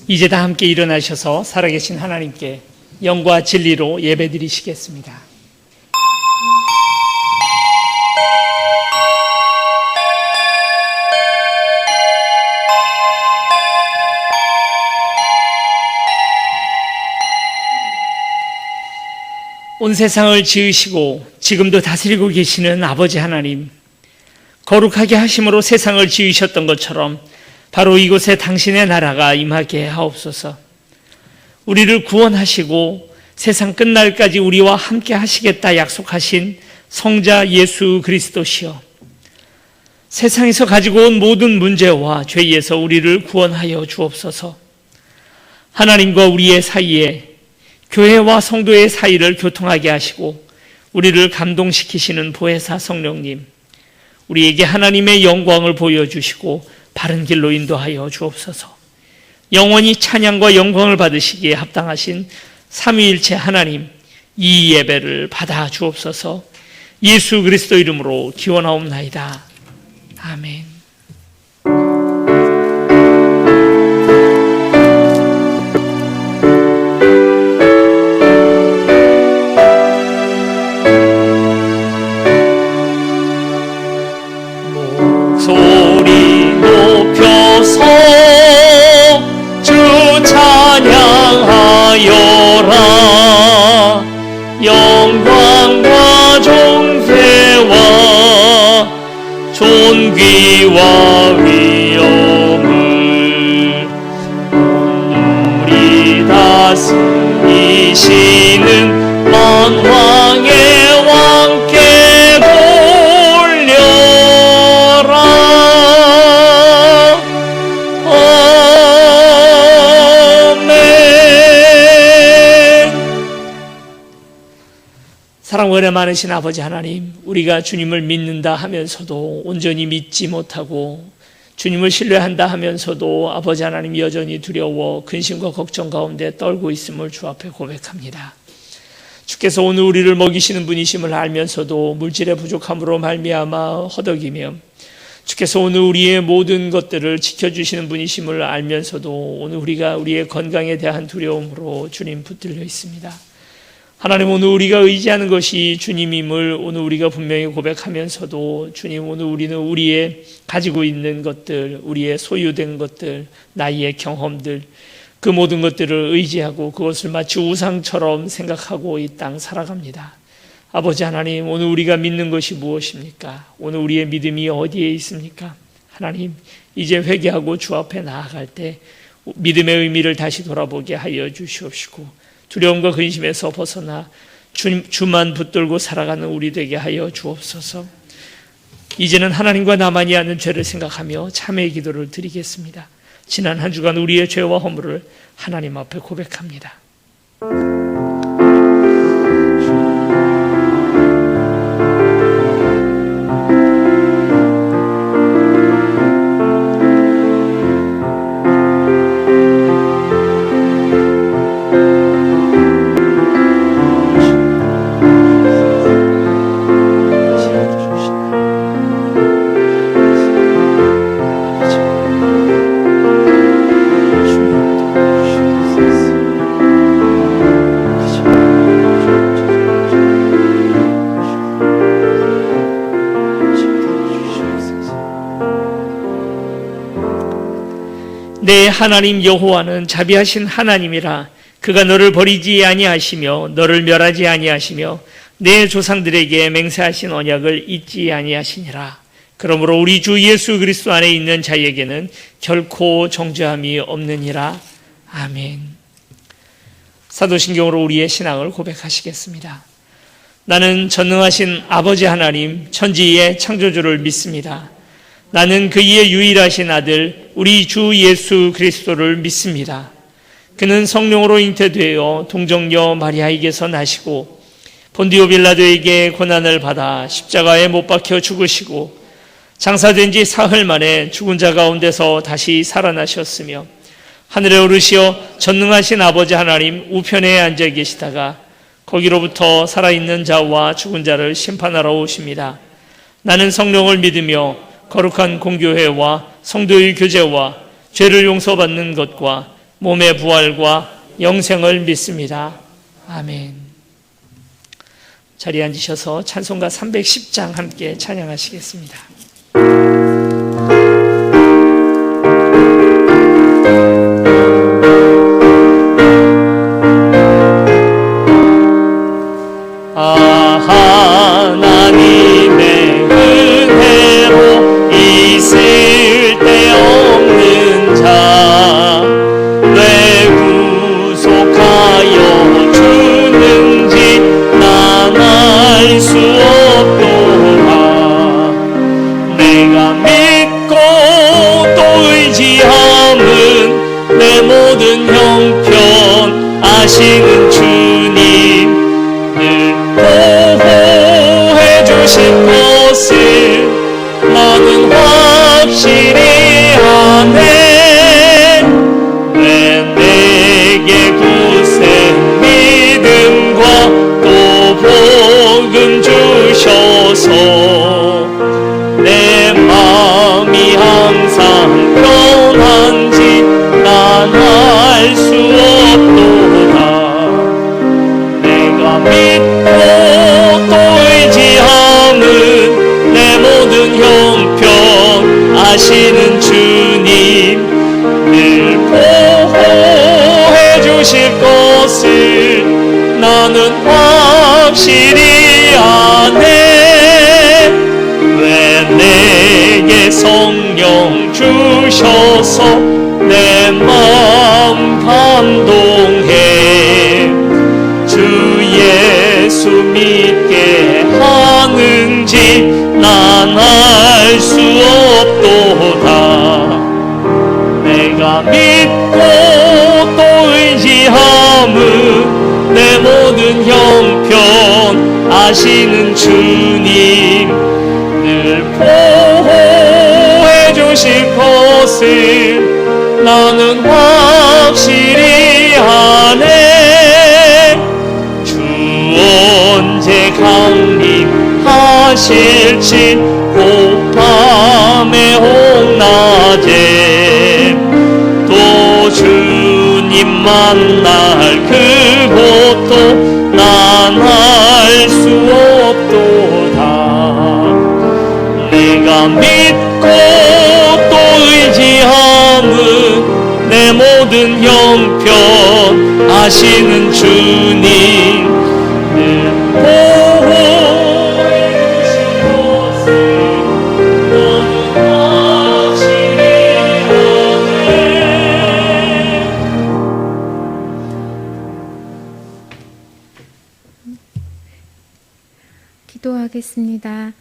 이제 다 함께 일어나셔서 살아계신 하나님께 영과 진리로 예배드리시겠습니다. 온 세상을 지으시고 지금도 다스리고 계시는 아버지 하나님, 거룩하게 하심으로 세상을 지으셨던 것처럼 바로 이곳에 당신의 나라가 임하게 하옵소서. 우리를 구원하시고 세상 끝날까지 우리와 함께 하시겠다 약속하신 성자 예수 그리스도시여, 세상에서 가지고 온 모든 문제와 죄에서 우리를 구원하여 주옵소서. 하나님과 우리의 사이에, 교회와 성도의 사이를 교통하게 하시고 우리를 감동시키시는 보혜사 성령님, 우리에게 하나님의 영광을 보여주시고 바른 길로 인도하여 주옵소서. 영원히 찬양과 영광을 받으시기에 합당하신 삼위일체 하나님, 이 예배를 받아 주옵소서. 예수 그리스도 이름으로 기원하옵나이다. 아멘. 소리 높여서 주 찬양하여라. 영광과 존귀와 위엄을 우리 다스리시는 만왕의 왕께 돌려라. 사랑과 은혜 많으신 아버지 하나님, 우리가 주님을 믿는다 하면서도 온전히 믿지 못하고 주님을 신뢰한다 하면서도 아버지 하나님 여전히 두려워 근심과 걱정 가운데 떨고 있음을 주 앞에 고백합니다. 주께서 오늘 우리를 먹이시는 분이심을 알면서도 물질의 부족함으로 말미암아 허덕이며, 주께서 오늘 우리의 모든 것들을 지켜주시는 분이심을 알면서도 오늘 우리가 우리의 건강에 대한 두려움으로 주님 붙들려 있습니다. 하나님, 오늘 우리가 의지하는 것이 주님임을 오늘 우리가 분명히 고백하면서도 주님, 오늘 우리는 우리의 가지고 있는 것들, 우리의 소유된 것들, 나이의 경험들, 그 모든 것들을 의지하고 그것을 마치 우상처럼 생각하고 이 땅 살아갑니다. 아버지 하나님, 오늘 우리가 믿는 것이 무엇입니까? 오늘 우리의 믿음이 어디에 있습니까? 하나님, 이제 회개하고 주 앞에 나아갈 때 믿음의 의미를 다시 돌아보게 하여 주시옵시고, 두려움과 근심에서 벗어나 주만 붙들고 살아가는 우리 되게 하여 주옵소서. 이제는 하나님과 나만이 아는 죄를 생각하며 참회의 기도를 드리겠습니다. 지난 한 주간 우리의 죄와 허물을 하나님 앞에 고백합니다. 내 하나님 여호와는 자비하신 하나님이라. 그가 너를 버리지 아니하시며 너를 멸하지 아니하시며 내 조상들에게 맹세하신 언약을 잊지 아니하시니라. 그러므로 우리 주 예수 그리스도 안에 있는 자에게는 결코 정죄함이 없느니라. 아멘. 사도신경으로 우리의 신앙을 고백하시겠습니다. 나는 전능하신 아버지 하나님, 천지의 창조주를 믿습니다. 나는 그의 유일하신 아들 우리 주 예수 그리스도를 믿습니다. 그는 성령으로 잉태되어 동정녀 마리아에게서 나시고 본디오 빌라도에게 고난을 받아 십자가에 못 박혀 죽으시고 장사된 지 사흘 만에 죽은 자 가운데서 다시 살아나셨으며 하늘에 오르시어 전능하신 아버지 하나님 우편에 앉아 계시다가 거기로부터 살아있는 자와 죽은 자를 심판하러 오십니다. 나는 성령을 믿으며 거룩한 공교회와 성도의 교제와 죄를 용서받는 것과 몸의 부활과 영생을 믿습니다. 아멘. 자리에 앉으셔서 찬송가 310장 함께 찬양하시겠습니다. 하나님의 은혜로 있을 데 없는 자 왜 구속하여 주는지 난 알 수 없도다. 내가 믿고 또 의지함은 내 모든 형편 아시는 주님 보호해 주실 것을 나는 확실히 아네. 왜 내게 굳센 믿음과 또 복음 주셔서 내 마음이 항상 편한지 난 알 수 없도다. 내가 믿고 또 의지함은 내 모든 형편 아시는 주님 늘 보호해 주실 것을 나는 확실히 아네. 왜 내게 성령 주셔서 내 마음 감동해 주 예수 믿게 하는지 난 알 수 없도다. 내가 믿고 또 의지함은 내 모든 형편 아시는 주님 늘 보호해 주실 것을 나는 확실히 아네. 주 언제 강림하실지 곧 밤에 홍낮에 또 주님 만날 그곳도 난 알 수 없도다. 내가 믿고 또 의지함은 내 모든 형편 아시는 주님 늘 보호해 주실 것을 나는 확실히 아네. 기도하겠습니다.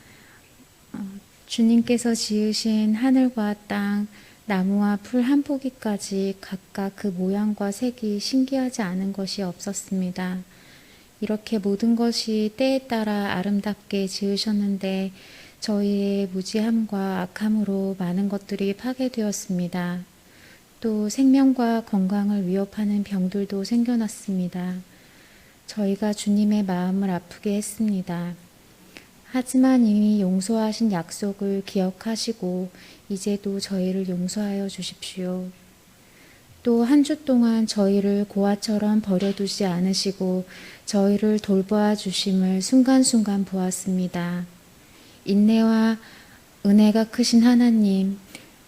주님께서 지으신 하늘과 땅, 나무와 풀 한 포기까지 각각 그 모양과 색이 신기하지 않은 것이 없었습니다. 이렇게 모든 것이 때에 따라 아름답게 지으셨는데 저희의 무지함과 악함으로 많은 것들이 파괴되었습니다. 또 생명과 건강을 위협하는 병들도 생겨났습니다. 저희가 주님의 마음을 아프게 했습니다. 하지만 이미 용서하신 약속을 기억하시고 이제도 저희를 용서하여 주십시오. 또 한 주 동안 저희를 고아처럼 버려두지 않으시고 저희를 돌보아 주심을 순간순간 보았습니다. 인내와 은혜가 크신 하나님,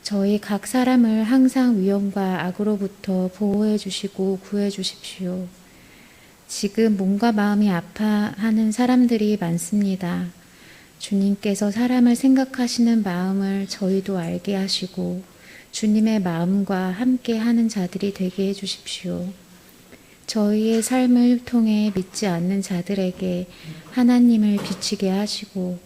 저희 각 사람을 항상 위험과 악으로부터 보호해 주시고 구해 주십시오. 지금 몸과 마음이 아파하는 사람들이 많습니다. 주님께서 사람을 생각하시는 마음을 저희도 알게 하시고 주님의 마음과 함께 하는 자들이 되게 해주십시오. 저희의 삶을 통해 믿지 않는 자들에게 하나님을 비치게 하시고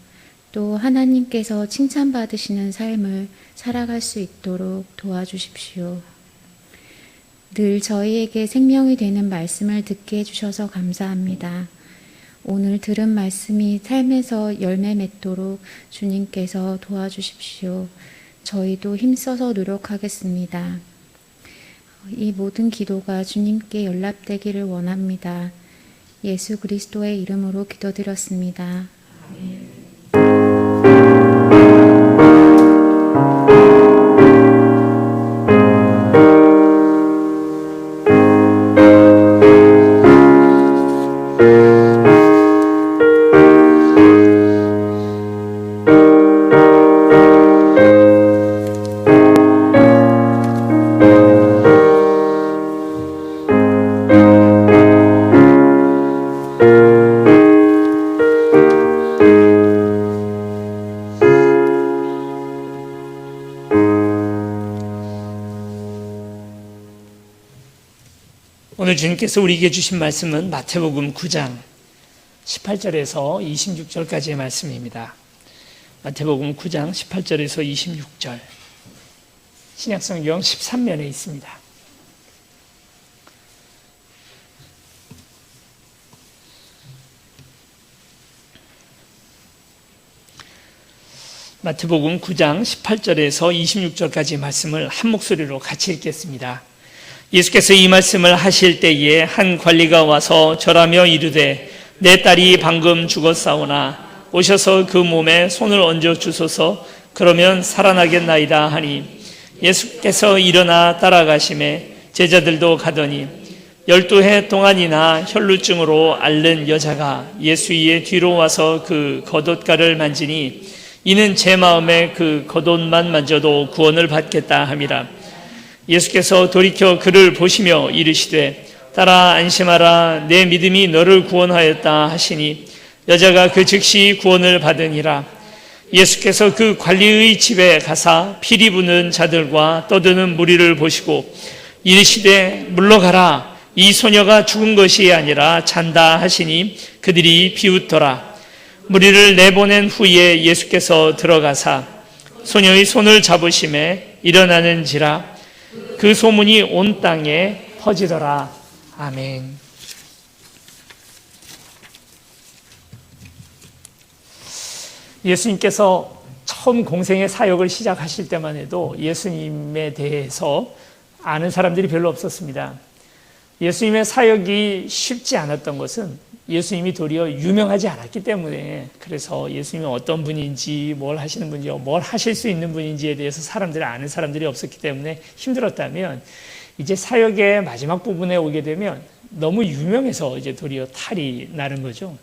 또 하나님께서 칭찬받으시는 삶을 살아갈 수 있도록 도와주십시오. 늘 저희에게 생명이 되는 말씀을 듣게 해주셔서 감사합니다. 오늘 들은 말씀이 삶에서 열매 맺도록 주님께서 도와주십시오. 저희도 힘써서 노력하겠습니다. 이 모든 기도가 주님께 연락되기를 원합니다. 예수 그리스도의 이름으로 기도드렸습니다. 아멘. 오늘 주님께서 우리에게 주신 말씀은 마태복음 9장 18절에서 26절까지의 말씀입니다. 마태복음 9장 18절에서 26절, 신약성경 13면에 있습니다. 마태복음 9장 18절에서 26절까지 말씀을 한 목소리로 같이 읽겠습니다. 예수께서 이 말씀을 하실 때에 한 관리가 와서 절하며 이르되 내 딸이 방금 죽었사오나 오셔서 그 몸에 손을 얹어 주소서 그러면 살아나겠나이다 하니 예수께서 일어나 따라가시매 제자들도 가더니 12해 동안이나 혈루증으로 앓는 여자가 예수 의 뒤로 와서 그 겉옷가를 만지니 이는 제 마음에 그 겉옷만 만져도 구원을 받겠다 함이라. 예수께서 돌이켜 그를 보시며 이르시되 딸아 안심하라 내 믿음이 너를 구원하였다 하시니 여자가 그 즉시 구원을 받으니라. 예수께서 그 관리의 집에 가사 피리 부는 자들과 떠드는 무리를 보시고 이르시되 물러가라 이 소녀가 죽은 것이 아니라 잔다 하시니 그들이 비웃더라. 무리를 내보낸 후에 예수께서 들어가사 소녀의 손을 잡으심에 일어나는지라. 그 소문이 온 땅에 퍼지더라. 아멘. 예수님께서 처음 공생의 사역을 시작하실 때만 해도 예수님에 대해서 아는 사람들이 별로 없었습니다. 예수님의 사역이 쉽지 않았던 것은 예수님이 도리어 유명하지 않았기 때문에, 그래서 예수님이 어떤 분인지 뭘 하시는 분인지 뭘 하실 수 있는 분인지에 대해서 사람들이 아는 사람들이 없었기 때문에 힘들었다면, 이제 사역의 마지막 부분에 오게 되면 너무 유명해서 이제 도리어 탈이 나는 거죠.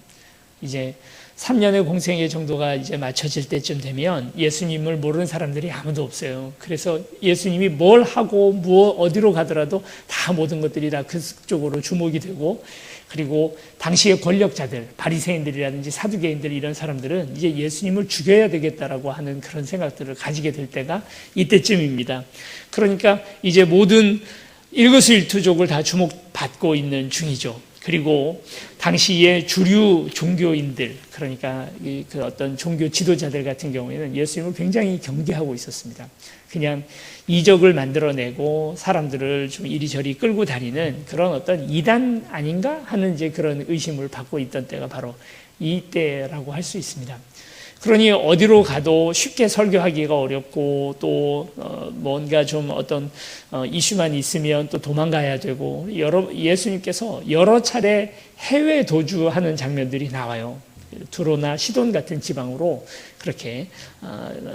이제 3년의 공생의 정도가 이제 맞춰질 때쯤 되면 예수님을 모르는 사람들이 아무도 없어요. 그래서 예수님이 뭘 하고 어디로 가더라도 다 모든 것들이 다 그쪽으로 주목이 되고, 그리고 당시의 권력자들, 바리새인들이라든지 사두개인들 이런 사람들은 이제 예수님을 죽여야 되겠다라고 하는 그런 생각들을 가지게 될 때가 이때쯤입니다. 그러니까 이제 모든 일거수일투족을 다 주목받고 있는 중이죠. 그리고 당시의 주류 종교인들, 그러니까 그 어떤 종교 지도자들 같은 경우에는 예수님을 굉장히 경계하고 있었습니다. 그냥 이적을 만들어내고 사람들을 좀 이리저리 끌고 다니는 그런 어떤 이단 아닌가 하는 이제 그런 의심을 받고 있던 때가 바로 이때라고 할 수 있습니다. 그러니 어디로 가도 쉽게 설교하기가 어렵고 또 뭔가 좀 어떤 이슈만 있으면 또 도망가야 되고, 예수님께서 여러 차례 해외 도주하는 장면들이 나와요. 두로나 시돈 같은 지방으로 그렇게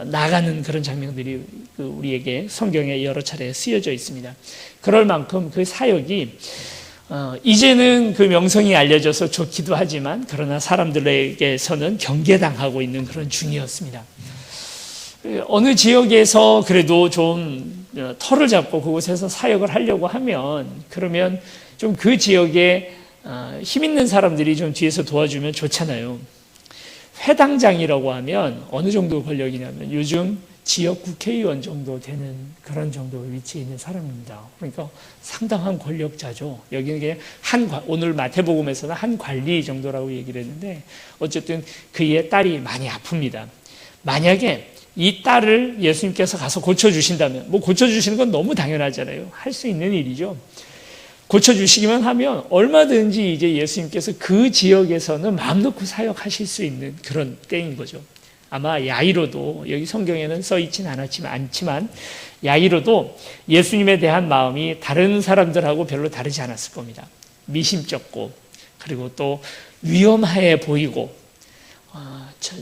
나가는 그런 장면들이 우리에게 성경에 여러 차례 쓰여져 있습니다. 그럴 만큼 그 사역이 이제는 그 명성이 알려져서 좋기도 하지만, 그러나 사람들에게서는 경계당하고 있는 그런 중이었습니다. 어느 지역에서 그래도 좀 터를 잡고 그곳에서 사역을 하려고 하면, 그러면 좀 그 지역에 힘 있는 사람들이 좀 뒤에서 도와주면 좋잖아요. 회당장이라고 하면 어느 정도 권력이냐면 요즘 지역 국회의원 정도 되는 그런 정도 위치에 있는 사람입니다. 그러니까 상당한 권력자죠. 여기는 그냥 오늘 마태복음에서는 한 관리 정도라고 얘기를 했는데, 어쨌든 그의 딸이 많이 아픕니다. 만약에 이 딸을 예수님께서 가서 고쳐주신다면, 뭐 고쳐주시는 건 너무 당연하잖아요. 할 수 있는 일이죠. 고쳐주시기만 하면 얼마든지 이제 예수님께서 그 지역에서는 마음 놓고 사역하실 수 있는 그런 때인 거죠. 아마 야이로도, 여기 성경에는 써있지는 않지만 야이로도 예수님에 대한 마음이 다른 사람들하고 별로 다르지 않았을 겁니다. 미심쩍고, 그리고 또 위험해 보이고,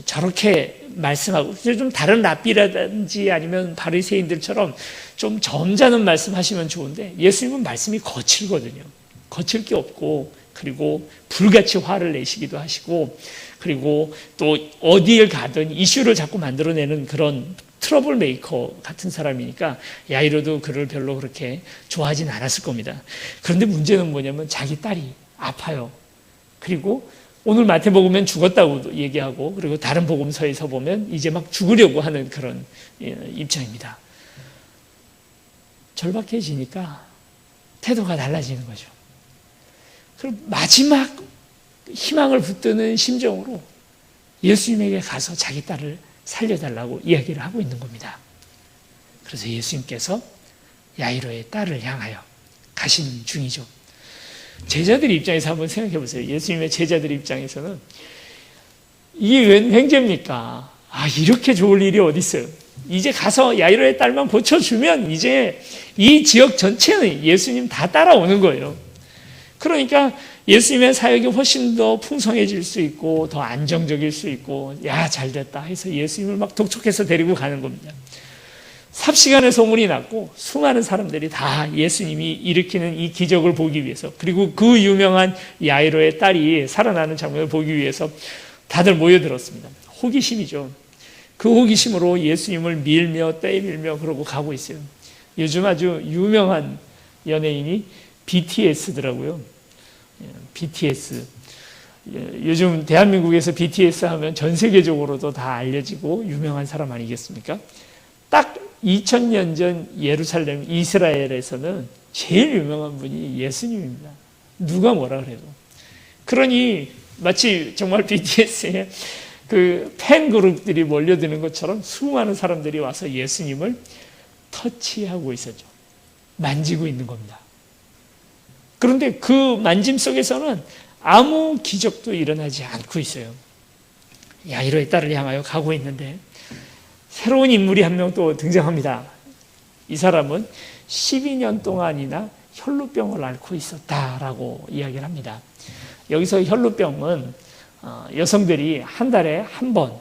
저렇게 말씀하고, 좀 다른 랍비라든지 아니면 바리새인들처럼 좀 점잖은 말씀하시면 좋은데, 예수님은 말씀이 거칠거든요. 거칠 게 없고, 그리고 불같이 화를 내시기도 하시고, 그리고 또 어디에 가든 이슈를 자꾸 만들어내는 그런 트러블 메이커 같은 사람이니까 야이로도 그를 별로 그렇게 좋아하진 않았을 겁니다. 그런데 문제는 뭐냐면 자기 딸이 아파요. 그리고 오늘 마태복음엔 죽었다고 얘기하고, 그리고 다른 복음서에서 보면 이제 막 죽으려고 하는 그런 입장입니다. 절박해지니까 태도가 달라지는 거죠. 그리고 마지막 희망을 붙드는 심정으로 예수님에게 가서 자기 딸을 살려달라고 이야기를 하고 있는 겁니다. 그래서 예수님께서 야이로의 딸을 향하여 가시는 중이죠. 제자들 입장에서 한번 생각해 보세요. 예수님의 제자들 입장에서는 이게 웬 횡재입니까? 이렇게 좋을 일이 어디 있어요? 이제 가서 야이로의 딸만 고쳐주면 이제 이 지역 전체는 예수님 다 따라오는 거예요. 그러니까 예수님의 사역이 훨씬 더 풍성해질 수 있고 더 안정적일 수 있고 잘됐다 해서 예수님을 막 독촉해서 데리고 가는 겁니다. 삽시간에 소문이 났고 수많은 사람들이 다 예수님이 일으키는 이 기적을 보기 위해서, 그리고 그 유명한 야이로의 딸이 살아나는 장면을 보기 위해서 다들 모여들었습니다. 호기심이죠. 그 호기심으로 예수님을 밀며 떼밀며 그러고 가고 있어요. 요즘 아주 유명한 연예인이 BTS더라고요. BTS. 요즘 대한민국에서 BTS 하면 전 세계적으로도 다 알려지고 유명한 사람 아니겠습니까? 딱 2000년 전 예루살렘, 이스라엘에서는 제일 유명한 분이 예수님입니다. 누가 뭐라 그래도. 그러니 마치 정말 BTS의 그 팬그룹들이 몰려드는 것처럼 수많은 사람들이 와서 예수님을 터치하고 있었죠. 만지고 있는 겁니다. 그런데 그 만짐 속에서는 아무 기적도 일어나지 않고 있어요. 야이로의 딸을 향하여 가고 있는데 새로운 인물이 한 명 또 등장합니다. 이 사람은 12년 동안이나 혈루병을 앓고 있었다라고 이야기를 합니다. 여기서 혈루병은 여성들이 한 달에 한 번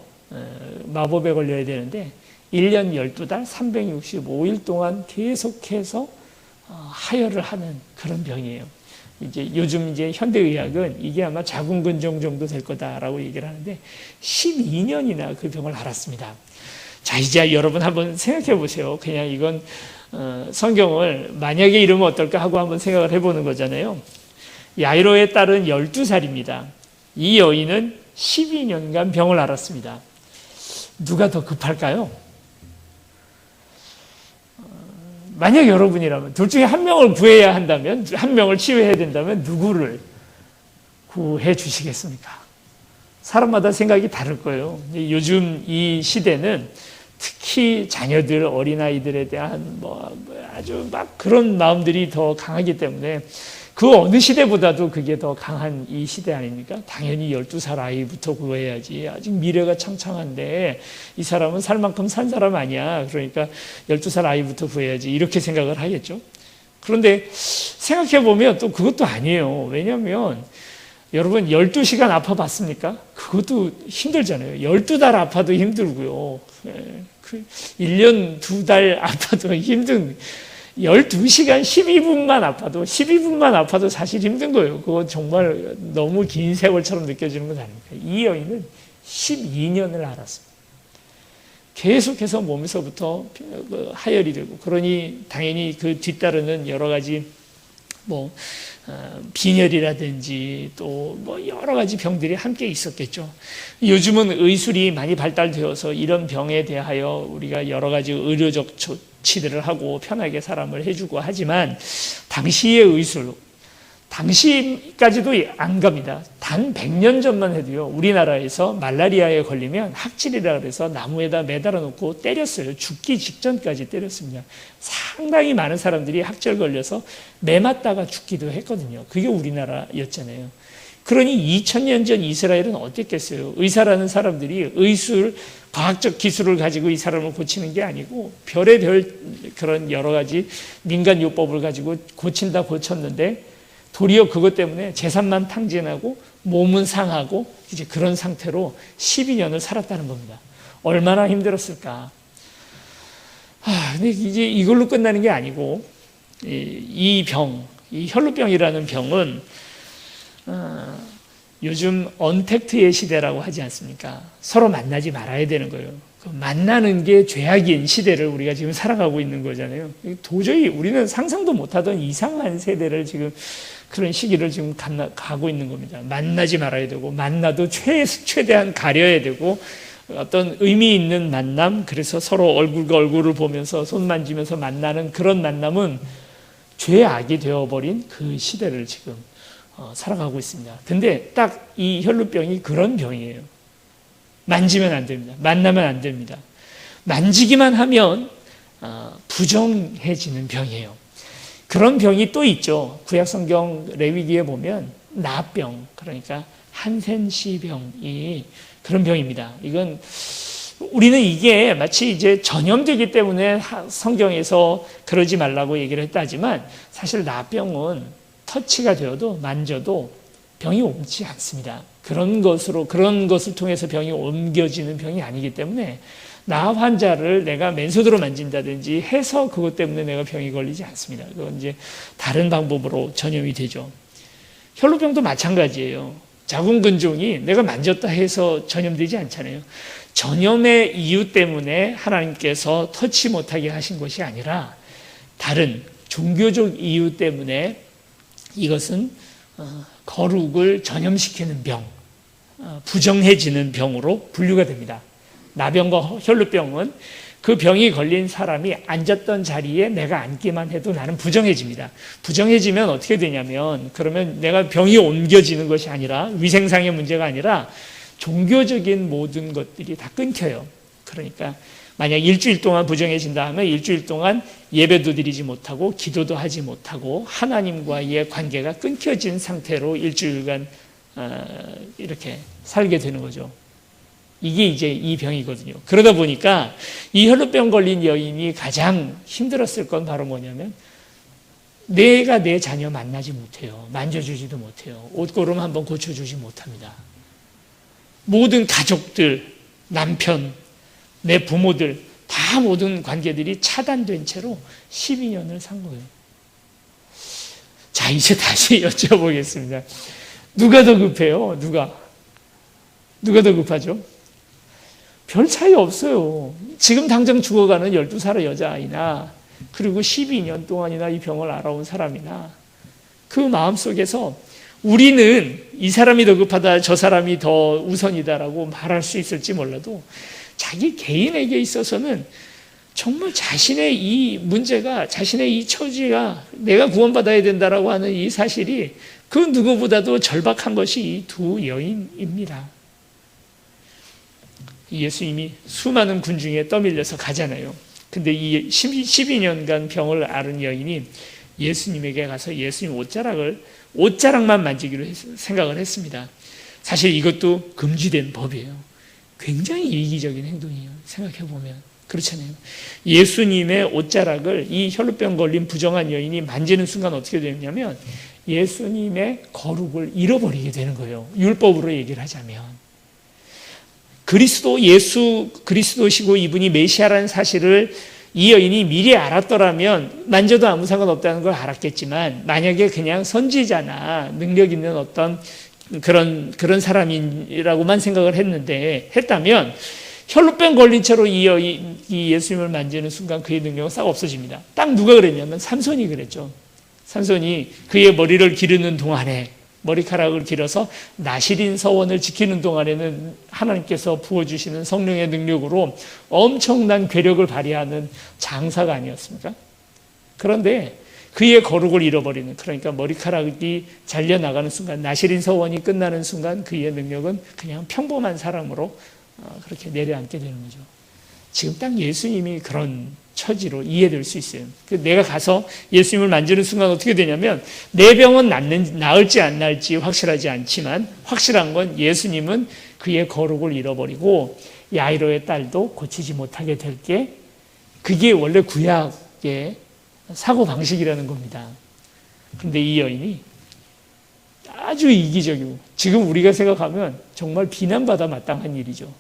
마법에 걸려야 되는데 1년 12달 365일 동안 계속해서 하혈을 하는 그런 병이에요. 이제 요즘 이제 현대의학은 이게 아마 자궁근종 정도 될 거다라고 얘기를 하는데 12년이나 그 병을 앓았습니다. 자, 이제 여러분 한번 생각해 보세요. 그냥 이건 성경을 만약에 이러면 어떨까 하고 한번 생각을 해보는 거잖아요. 야이로의 딸은 12살입니다. 이 여인은 12년간 병을 앓았습니다. 누가 더 급할까요? 만약 여러분이라면 둘 중에 한 명을 구해야 한다면, 한 명을 치유해야 된다면 누구를 구해 주시겠습니까? 사람마다 생각이 다를 거예요. 요즘 이 시대는 특히 자녀들, 어린아이들에 대한 아주 막 그런 마음들이 더 강하기 때문에 그 어느 시대보다도 그게 더 강한 이 시대 아닙니까? 당연히 12살 아이부터 구해야지. 아직 미래가 창창한데 이 사람은 살 만큼 산 사람 아니야. 그러니까 12살 아이부터 구해야지. 이렇게 생각을 하겠죠. 그런데 생각해보면 또 그것도 아니에요. 왜냐하면 여러분 12시간 아파봤습니까? 그것도 힘들잖아요. 12달 아파도 힘들고요. 1년 2달 아파도 힘든 12시간 12분만 아파도 사실 힘든 거예요. 그건 정말 너무 긴 세월처럼 느껴지는 건 아닙니까? 이 여인은 12년을 앓았습니다. 계속해서 몸에서부터 하혈이 되고, 그러니 당연히 그 뒤따르는 여러 가지 빈혈이라든지 또 여러 가지 병들이 함께 있었겠죠. 요즘은 의술이 많이 발달되어서 이런 병에 대하여 우리가 여러 가지 의료적 조치들을 하고 편하게 사람을 해주고 하지만 당시의 의술, 당시까지도 안 갑니다. 단 100년 전만 해도요, 우리나라에서 말라리아에 걸리면 학질이라 그래서 나무에다 매달아 놓고 때렸어요. 죽기 직전까지 때렸습니다. 상당히 많은 사람들이 학질 걸려서 매 맞다가 죽기도 했거든요. 그게 우리나라였잖아요. 그러니 2000년 전 이스라엘은 어땠겠어요? 의사라는 사람들이 의술, 과학적 기술을 가지고 이 사람을 고치는 게 아니고 별의별 그런 여러 가지 민간요법을 가지고 고친다 고쳤는데 도리어 그것 때문에 재산만 탕진하고 몸은 상하고 이제 그런 상태로 12년을 살았다는 겁니다. 얼마나 힘들었을까. 근데 이제 이걸로 끝나는 게 아니고 이 병, 이 혈루병이라는 병은 요즘 언택트의 시대라고 하지 않습니까? 서로 만나지 말아야 되는 거예요. 만나는 게 죄악인 시대를 우리가 지금 살아가고 있는 거잖아요. 도저히 우리는 상상도 못하던 이상한 세대를 지금 그런 시기를 지금 가고 있는 겁니다. 만나지 말아야 되고, 만나도 최대한 가려야 되고, 어떤 의미 있는 만남, 그래서 서로 얼굴과 얼굴을 보면서 손 만지면서 만나는 그런 만남은 죄악이 되어버린 그 시대를 지금 살아가고 있습니다. 근데 딱 이 혈루병이 그런 병이에요. 만지면 안 됩니다. 만나면 안 됩니다. 만지기만 하면 부정해지는 병이에요. 그런 병이 또 있죠. 구약성경 레위기에 보면 나병, 그러니까 한센시병이 그런 병입니다. 이건 우리는 이게 마치 이제 전염되기 때문에 성경에서 그러지 말라고 얘기를 했다지만 사실 나병은 터치가 되어도 만져도 병이 옮지 않습니다. 그런 것을 통해서 병이 옮겨지는 병이 아니기 때문에 나 환자를 내가 맨손으로 만진다든지 해서 그것 때문에 내가 병이 걸리지 않습니다. 그건 이제 다른 방법으로 전염이 되죠. 혈루병도 마찬가지예요. 자궁근종이 내가 만졌다 해서 전염되지 않잖아요. 전염의 이유 때문에 하나님께서 터치 못하게 하신 것이 아니라 다른 종교적 이유 때문에 이것은 거룩을 전염시키는 병, 부정해지는 병으로 분류가 됩니다. 나병과 혈루병은 그 병이 걸린 사람이 앉았던 자리에 내가 앉기만 해도 나는 부정해집니다. 부정해지면 어떻게 되냐면 그러면 내가 병이 옮겨지는 것이 아니라 위생상의 문제가 아니라 종교적인 모든 것들이 다 끊겨요. 그러니까 만약 일주일 동안 부정해진다 하면 일주일 동안 예배도 드리지 못하고 기도도 하지 못하고 하나님과의 관계가 끊겨진 상태로 일주일간 이렇게 살게 되는 거죠. 이게 이제 이 병이거든요. 그러다 보니까 이 혈루병 걸린 여인이 가장 힘들었을 건 바로 뭐냐면 내가 내 자녀 만나지 못해요. 만져주지도 못해요. 옷고름 한번 고쳐주지 못합니다. 모든 가족들, 남편, 내 부모들 다 모든 관계들이 차단된 채로 12년을 산 거예요. 자, 이제 다시 여쭤보겠습니다. 누가 더 급해요? 누가 더 급하죠? 별 차이 없어요. 지금 당장 죽어가는 12살의 여자아이나 그리고 12년 동안이나 이 병을 알아온 사람이나 그 마음속에서 우리는 이 사람이 더 급하다, 저 사람이 더 우선이다라고 말할 수 있을지 몰라도 자기 개인에게 있어서는 정말 자신의 이 문제가, 자신의 이 처지가 내가 구원받아야 된다라고 하는 이 사실이 그 누구보다도 절박한 것이 이 두 여인입니다. 예수님이 수많은 군중에 떠밀려서 가잖아요. 근데 이 12년간 병을 앓은 여인이 예수님에게 가서 예수님 옷자락만 만지기로 생각을 했습니다. 사실 이것도 금지된 법이에요. 굉장히 이기적인 행동이에요. 생각해보면. 그렇잖아요. 예수님의 옷자락을 이 혈루병 걸린 부정한 여인이 만지는 순간 어떻게 되냐면 예수님의 거룩을 잃어버리게 되는 거예요. 율법으로 얘기를 하자면. 예수 그리스도시고 이분이 메시아라는 사실을 이 여인이 미리 알았더라면 만져도 아무 상관없다는 걸 알았겠지만 만약에 그냥 선지자나 능력 있는 어떤 그런 사람이라고만 생각을 했다면 혈루병 걸린 채로 이 예수님을 만지는 순간 그의 능력은 싹 없어집니다. 딱 누가 그랬냐면 삼손이 그랬죠. 삼손이 그의 머리를 기르는 동안에 머리카락을 길어서 나시린 서원을 지키는 동안에는 하나님께서 부어주시는 성령의 능력으로 엄청난 괴력을 발휘하는 장사가 아니었습니까? 그런데 그의 거룩을 잃어버리는, 그러니까 머리카락이 잘려나가는 순간, 나시린 서원이 끝나는 순간 그의 능력은 그냥 평범한 사람으로 그렇게 내려앉게 되는 거죠. 지금 딱 예수님이 그런 처지로 이해될 수 있어요. 내가 가서 예수님을 만지는 순간 어떻게 되냐면 내 병은 나을지 안 나을지 확실하지 않지만 확실한 건 예수님은 그의 거룩을 잃어버리고 야이로의 딸도 고치지 못하게 될 게 그게 원래 구약의 사고방식이라는 겁니다. 그런데 이 여인이 아주 이기적이고 지금 우리가 생각하면 정말 비난받아 마땅한 일이죠.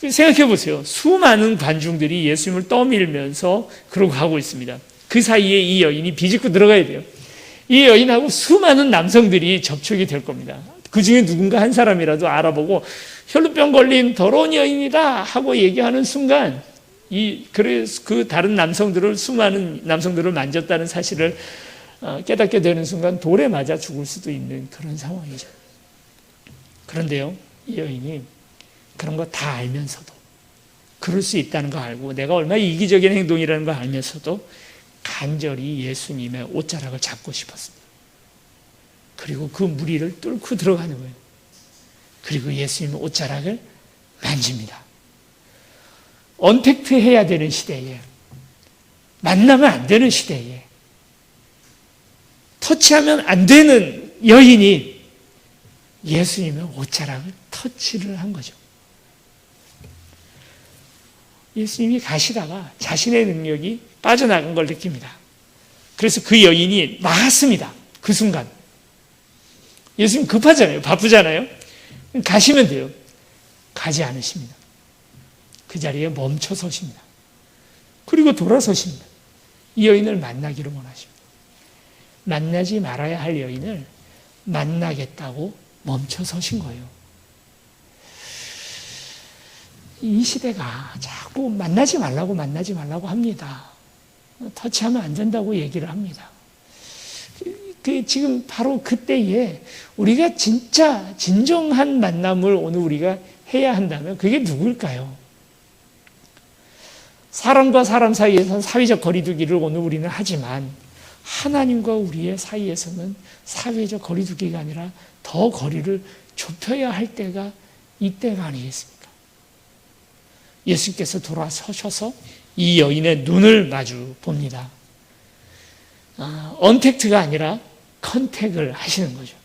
생각해 보세요. 수많은 관중들이 예수님을 떠밀면서 그러고 가고 있습니다. 그 사이에 이 여인이 비집고 들어가야 돼요. 이 여인하고 수많은 남성들이 접촉이 될 겁니다. 그 중에 누군가 한 사람이라도 알아보고 혈루병 걸린 더러운 여인이다 하고 얘기하는 순간 그 다른 수많은 남성들을 만졌다는 사실을 깨닫게 되는 순간 돌에 맞아 죽을 수도 있는 그런 상황이죠. 그런데요, 이 여인이 그런 거 다 알면서도 그럴 수 있다는 거 알고 내가 얼마나 이기적인 행동이라는 거 알면서도 간절히 예수님의 옷자락을 잡고 싶었습니다. 그리고 그 무리를 뚫고 들어가는 거예요. 그리고 예수님은 옷자락을 만집니다. 언택트 해야 되는 시대에, 만나면 안 되는 시대에, 터치하면 안 되는 여인이 예수님의 옷자락을 터치를 한 거죠. 예수님이 가시다가 자신의 능력이 빠져나간 걸 느낍니다. 그래서 그 여인이 나갔습니다. 그 순간. 예수님 급하잖아요. 바쁘잖아요. 가시면 돼요. 가지 않으십니다. 그 자리에 멈춰 서십니다. 그리고 돌아서십니다. 이 여인을 만나기를 원하십니다. 만나지 말아야 할 여인을 만나겠다고 멈춰 서신 거예요. 이 시대가 자꾸 만나지 말라고 합니다. 터치하면 안 된다고 얘기를 합니다. 지금 바로 그때에 우리가 진짜 진정한 만남을 오늘 우리가 해야 한다면 그게 누굴까요? 사람과 사람 사이에서는 사회적 거리두기를 오늘 우리는 하지만 하나님과 우리의 사이에서는 사회적 거리두기가 아니라 더 거리를 좁혀야 할 때가 이때가 아니겠습니까? 예수께서 돌아서셔서 이 여인의 눈을 마주 봅니다. 언택트가 아니라 컨택을 하시는 거죠.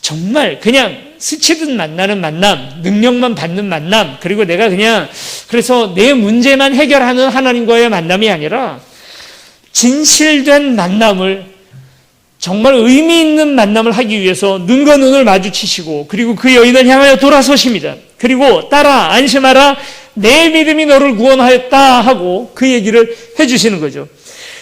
정말 그냥 스치듯 만나는 만남, 능력만 받는 만남, 그리고 내가 그냥 그래서 내 문제만 해결하는 하나님과의 만남이 아니라 진실된 만남을, 정말 의미 있는 만남을 하기 위해서 눈과 눈을 마주치시고 그리고 그 여인을 향하여 돌아서십니다. 그리고 따라 안심하라, 내 믿음이 너를 구원하였다 하고 그 얘기를 해주시는 거죠.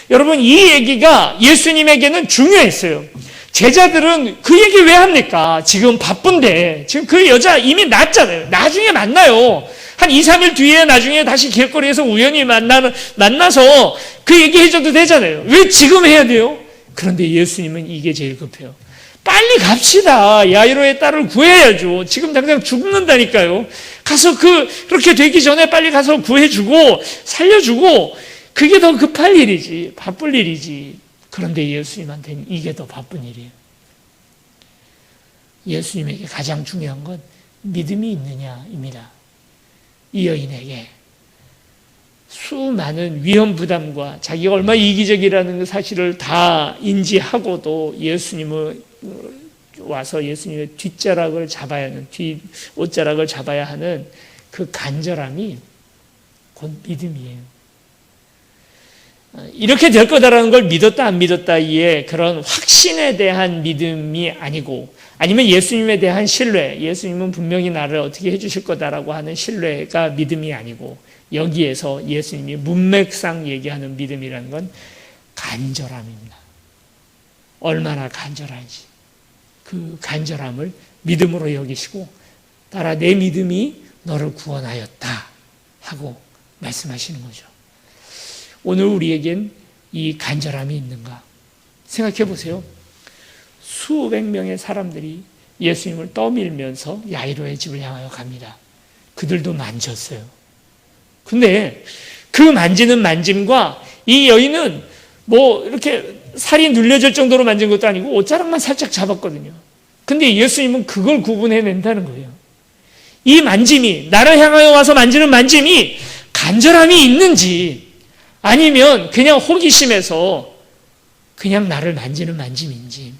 여러분, 이 얘기가 예수님에게는 중요했어요. 제자들은 그 얘기 왜 합니까? 지금 바쁜데, 지금 그 여자 이미 났잖아요. 나중에 만나요. 한 2, 3일 뒤에 나중에 다시 길거리에서 우연히 만나서 그 얘기 해줘도 되잖아요. 왜 지금 해야 돼요? 그런데 예수님은 이게 제일 급해요. 빨리 갑시다. 야이로의 딸을 구해야죠. 지금 당장 죽는다니까요. 가서 그렇게 되기 전에 빨리 가서 구해주고 살려주고, 그게 더 급할 일이지, 바쁠 일이지. 그런데 예수님한테는 이게 더 바쁜 일이에요. 예수님에게 가장 중요한 건 믿음이 있느냐입니다. 이 여인에게 수많은 위험 부담과 자기가 얼마나 이기적이라는 사실을 다 인지하고도 예수님을 와서 예수님의 뒷자락을 잡아야 하는, 옷자락을 잡아야 하는 그 간절함이 곧 믿음이에요. 이렇게 될 거다라는 걸 믿었다 안 믿었다의 그런 확신에 대한 믿음이 아니고, 아니면 예수님에 대한 신뢰, 예수님은 분명히 나를 어떻게 해주실 거다라고 하는 신뢰가 믿음이 아니고, 여기에서 예수님이 문맥상 얘기하는 믿음이라는 건 간절함입니다. 얼마나 간절한지 그 간절함을 믿음으로 여기시고, 따라 내 믿음이 너를 구원하였다 하고 말씀하시는 거죠. 오늘 우리에겐 이 간절함이 있는가? 생각해 보세요. 수백 명의 사람들이 예수님을 떠밀면서 야이로의 집을 향하여 갑니다. 그들도 만졌어요. 근데 그 만지는 만짐과 이 여인은 뭐 이렇게 살이 눌려질 정도로 만진 것도 아니고 옷자락만 살짝 잡았거든요. 근데 예수님은 그걸 구분해낸다는 거예요. 이 만짐이, 나를 향하여 와서 만지는 만짐이 간절함이 있는지, 아니면 그냥 호기심에서 그냥 나를 만지는 만짐인지.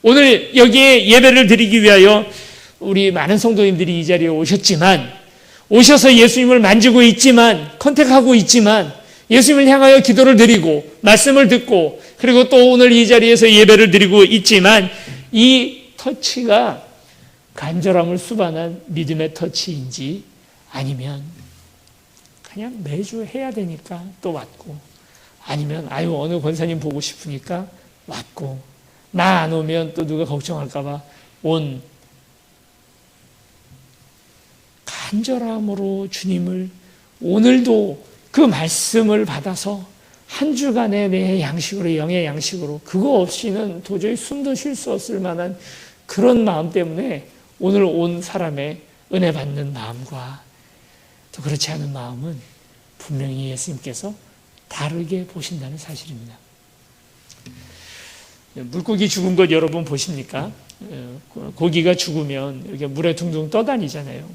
오늘 여기에 예배를 드리기 위하여 우리 많은 성도님들이 이 자리에 오셨지만, 오셔서 예수님을 만지고 있지만, 컨택하고 있지만, 예수님을 향하여 기도를 드리고 말씀을 듣고, 그리고 또 오늘 이 자리에서 예배를 드리고 있지만, 이 터치가 간절함을 수반한 믿음의 터치인지, 아니면 그냥 매주 해야 되니까 또 왔고, 아니면 어느 권사님 보고 싶으니까 왔고, 나 안 오면 또 누가 걱정할까 봐 온, 간절함으로 주님을 오늘도 그 말씀을 받아서 한 주간의 내 양식으로, 영의 양식으로, 그거 없이는 도저히 숨도 쉴 수 없을 만한 그런 마음 때문에 오늘 온 사람의 은혜 받는 마음과 또 그렇지 않은 마음은 분명히 예수님께서 다르게 보신다는 사실입니다. 물고기 죽은 것 여러분 보십니까? 고기가 죽으면 이렇게 물에 둥둥 떠다니잖아요.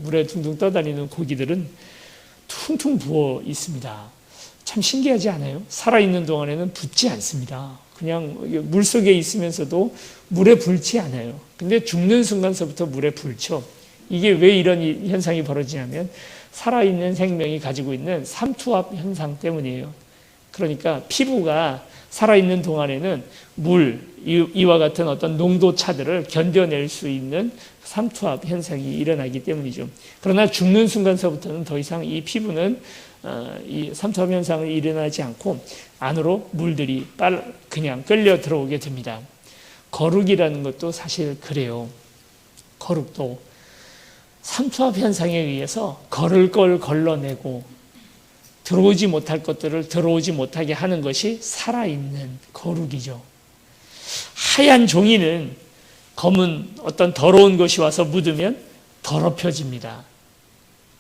물에 둥둥 떠다니는 고기들은 퉁퉁 부어 있습니다. 참 신기하지 않아요? 살아있는 동안에는 붓지 않습니다. 그냥 물속에 있으면서도 물에 불지 않아요. 근데 죽는 순간서부터 물에 불죠. 이게 왜 이런 현상이 벌어지냐면 살아있는 생명이 가지고 있는 삼투압 현상 때문이에요. 그러니까 피부가 살아있는 동안에는 물, 이와 같은 어떤 농도 차들을 견뎌낼 수 있는 삼투압 현상이 일어나기 때문이죠. 그러나 죽는 순간서부터는 더 이상 이 피부는 이 삼투압 현상이 일어나지 않고 안으로 물들이 그냥 끌려 들어오게 됩니다. 거룩이라는 것도 사실 그래요. 거룩도 삼투압 현상에 의해서 걸을 걸 걸러내고 들어오지 못할 것들을 들어오지 못하게 하는 것이 살아있는 거룩이죠. 하얀 종이는 검은 어떤 더러운 것이 와서 묻으면 더럽혀집니다.